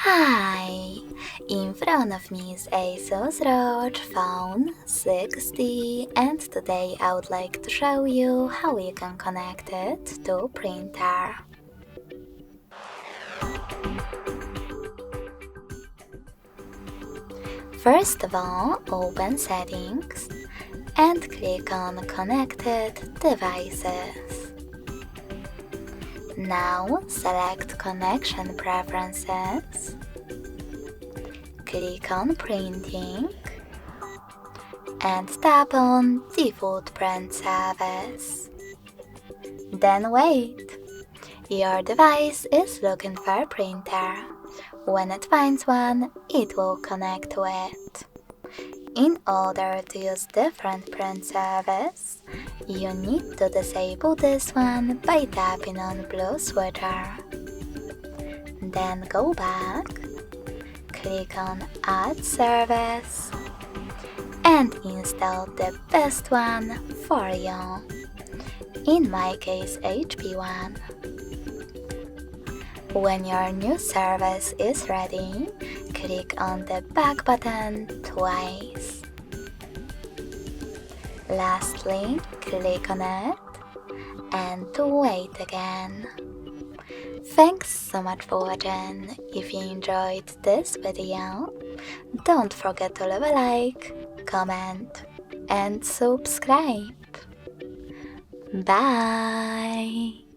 Hi! In front of me is Asus ROG Phone 60 and today I would like to show you how you can connect it to printer. First of all, open Settings and click on Connected Devices. Now select Connection Preferences. Click on Printing and tap on Default Print Service. Then wait. Your device is looking for a printer. When it finds one, it will connect to it. In order to use different print service, you need to disable this one by tapping on blue switcher. Then go back, click on Add Service, and install the best one for you. In my case, HP one. When your new service is ready, click on the back button twice. Lastly, click on it and wait again. Thanks so much for watching. If you enjoyed this video, don't forget to leave a like, comment and subscribe. Bye!